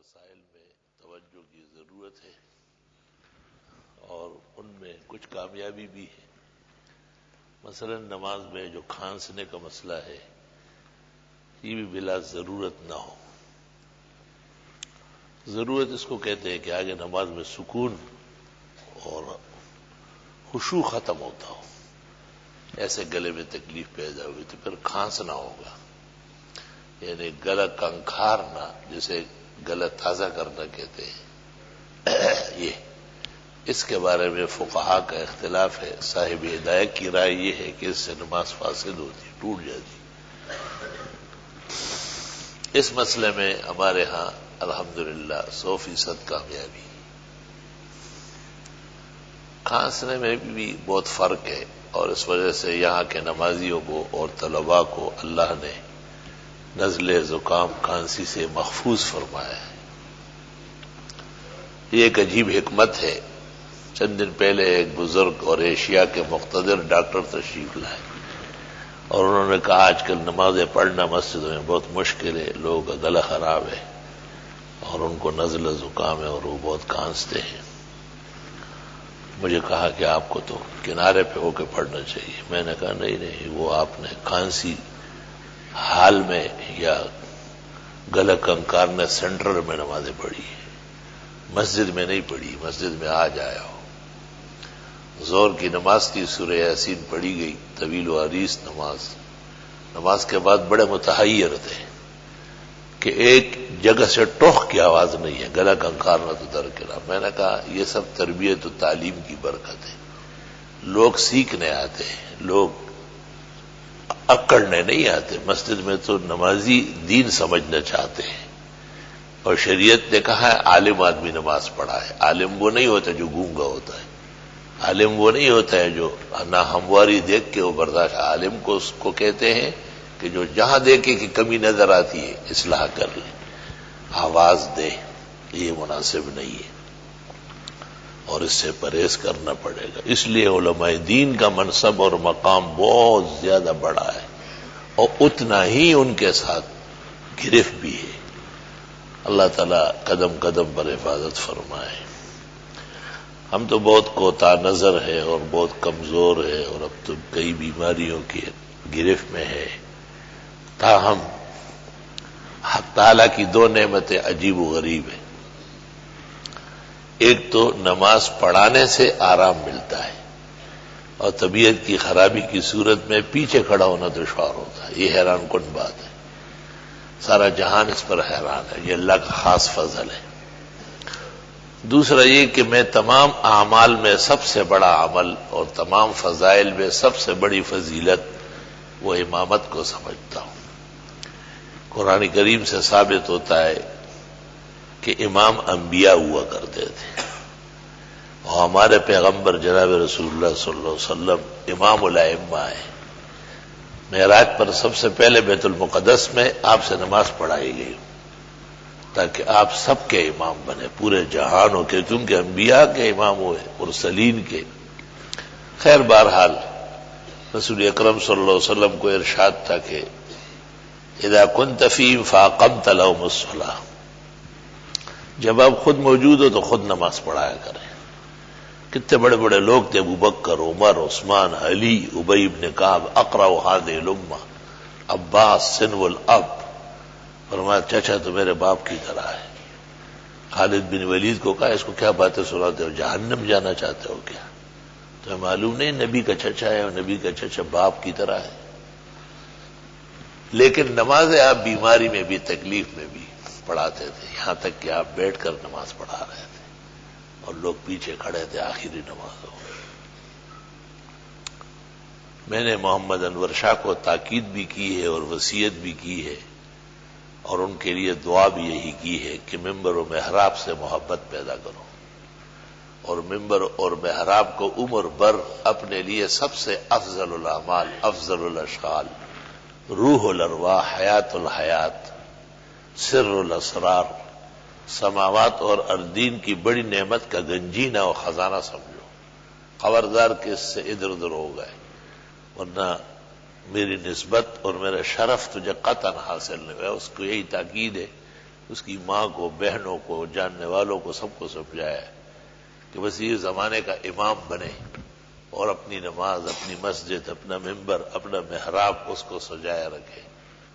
مسائل میں توجہ کی ضرورت ہے اور ان میں کچھ کامیابی بھی ہے۔ مثلا نماز میں جو کھانسنے کا مسئلہ ہے یہ بھی بلا ضرورت نہ ہو۔ ضرورت اس کو کہتے ہیں کہ آگے نماز میں سکون اور خشوع ختم ہوتا ہو، ایسے گلے میں تکلیف پیدا ہوئی تو پھر کھانسنا ہوگا، یعنی گلا کنکھارنا، جسے گلا تازہ کرنا کہتے ہیں۔ یہ اس کے بارے میں فقہاء کا اختلاف ہے۔ صاحب ہدایت کی رائے یہ ہے کہ اس سے نماز فاسد ہوتی، ٹوٹ جاتی۔ اس مسئلے میں ہمارے ہاں الحمدللہ 100% کامیابی۔ کھانسنے میں بھی بہت فرق ہے اور اس وجہ سے یہاں کے نمازیوں کو اور طلباء کو اللہ نے نزلے، زکام، کھانسی سے محفوظ فرمایا ہے۔ یہ ایک عجیب حکمت ہے۔ چند دن پہلے ایک بزرگ اور ایشیا کے مقتدر ڈاکٹر تشریف لائے اور انہوں نے کہا آج کل نمازیں پڑھنا مسجدوں میں بہت مشکل ہے، لوگوں کا گلا خراب ہے اور ان کو نزلہ زکام ہے اور وہ بہت کھانستے ہیں۔ مجھے کہا کہ آپ کو تو کنارے پہ ہو کے پڑھنا چاہیے۔ میں نے کہا نہیں، وہ آپ نے کھانسی حال میں یا گلا کنکارنے سینٹرل میں نمازیں پڑھی ہیں، مسجد میں نہیں پڑھی۔ مسجد میں آج آیا ہو، ظہر کی نماز تھی، سورہ یاسین پڑھی گئی، طویل و عریض نماز کے بعد بڑے متحیر تھے کہ ایک جگہ سے ٹوخ کی آواز نہیں ہے، گلا کنکارنا تو درکنار۔ میں نے کہا یہ سب تربیت و تعلیم کی برکت ہے۔ لوگ سیکھنے آتے ہیں، لوگ اکڑنے نہیں آتے۔ مسجد میں تو نمازی دین سمجھنا چاہتے ہیں اور شریعت نے کہا ہے عالم آدمی نماز پڑھا ہے۔ عالم وہ نہیں ہوتا جو گونگا ہوتا ہے، عالم وہ نہیں ہوتا ہے جو نہ ہمواری دیکھ کے وہ برداشت۔ عالم کو اس کو کہتے ہیں کہ جو جہاں دیکھے کہ کمی نظر آتی ہے اصلاح کر لے، آواز دے، یہ مناسب نہیں ہے اور اس سے پرہیز کرنا پڑے گا۔ اس لیے علماء دین کا منصب اور مقام بہت زیادہ بڑا ہے اور اتنا ہی ان کے ساتھ گرفت بھی ہے۔ اللہ تعالیٰ قدم قدم پر حفاظت فرمائے۔ ہم تو بہت کوتاہ نظر ہے اور بہت کمزور ہے اور اب تو کئی بیماریوں کی گرفت میں ہے، تاہم حق تعالیٰ کی دو نعمتیں عجیب و غریب ہیں۔ ایک تو نماز پڑھانے سے آرام ملتا ہے اور طبیعت کی خرابی کی صورت میں پیچھے کھڑا ہونا دشوار ہوتا ہے۔ یہ حیران کن بات ہے، سارا جہان اس پر حیران ہے، یہ اللہ کا خاص فضل ہے۔ دوسرا یہ کہ میں تمام اعمال میں سب سے بڑا عمل اور تمام فضائل میں سب سے بڑی فضیلت وہ امامت کو سمجھتا ہوں۔ قرآن کریم سے ثابت ہوتا ہے کہ امام انبیاء ہوا کرتے تھے اور ہمارے پیغمبر جناب رسول اللہ صلی اللہ علیہ وسلم امام الائمہ ہیں۔ معراج پر سب سے پہلے بیت المقدس میں آپ سے نماز پڑھائی گئی تاکہ آپ سب کے امام بنے، پورے جہانوں کے، کیونکہ انبیاء کے امام ہوئے، مرسلین کے۔ خیر بہرحال رسول اکرم صلی اللہ علیہ وسلم کو ارشاد تھا کہ اذا كنت فيهم فاقمت لهم الصلاة، جب آپ خود موجود ہو تو خود نماز پڑھایا کریں۔ کتنے بڑے بڑے لوگ تھے، ابو بکر، عمر، عثمان، علی، ابی بن کعب، اقرأ هذه الامة، عباس سنو الاب، فرمایا چچا تو میرے باپ کی طرح ہے۔ خالد بن ولید کو کہا اس کو کیا باتیں سناتے ہو، جہنم جانا چاہتے ہو کیا؟ تو معلوم نہیں نبی کا چچا ہے اور نبی کا چچا باپ کی طرح ہے۔ لیکن نمازیں آپ بیماری میں بھی، تکلیف میں بھی پڑھاتے تھے، یہاں تک کہ آپ بیٹھ کر نماز پڑھا رہے تھے اور لوگ پیچھے کھڑے تھے آخری نمازوں میں۔ میں نے محمد انور شاہ کو تاکید بھی کی ہے اور وصیت بھی کی ہے اور ان کے لیے دعا بھی یہی کی ہے کہ ممبر و محراب سے محبت پیدا کرو اور ممبر اور محراب کو عمر بھر اپنے لیے سب سے افضل الاعمال، افضل الاشغال، روح الارواح، حیات الحیات، سر الاسرار، سماوات اور اردین کی بڑی نعمت کا گنجینہ اور خزانہ سمجھو۔ خبردار کہ اس سے ادھر ادھر ہو گئے، ورنہ میری نسبت اور میرا شرف تجھے قطعا حاصل نہیں ہوا۔ اس کو یہی تاکید ہے اس کی ماں کو، بہنوں کو، جاننے والوں کو، سب کو سمجھایا کہ بس یہ زمانے کا امام بنے اور اپنی نماز، اپنی مسجد، اپنا ممبر، اپنا محراب اس کو سجایا رکھے،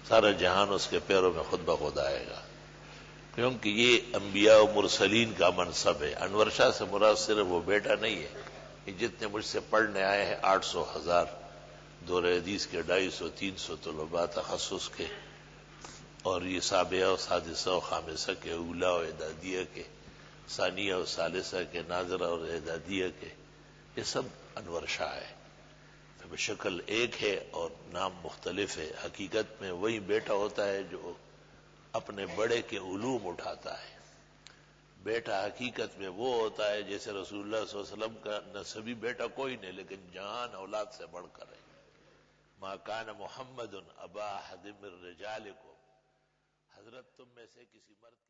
سارا جہان اس کے پیروں میں خود بخود آئے گا، کیونکہ یہ انبیاء و مرسلین کا منصب ہے۔ انور شاہ سے مراد صرف وہ بیٹا نہیں ہے، یہ جتنے مجھ سے پڑھنے آئے ہیں 800 1000 دور حدیث کے 250 300 طلباء تخصص کے، اور یہ سابعہ و سادسہ و خامسہ کے، اولا و اعدادیہ کے، ثانیہ و ثالثہ کے، ناظرہ اور اعدادیہ کے، یہ سب انور شاہ ہے۔ شکل ایک ہے اور نام مختلف ہے، حقیقت میں وہی بیٹا ہوتا ہے جو اپنے بڑے کے علوم اٹھاتا ہے۔ بیٹا حقیقت میں وہ ہوتا ہے جیسے رسول اللہ صلی اللہ علیہ وسلم کا نسبی بیٹا کوئی نہیں، لیکن جہان اولاد سے بڑھ کر ہے۔ ما کان محمد ابا احد من رجالکم، حضرت تم میں سے کسی مرد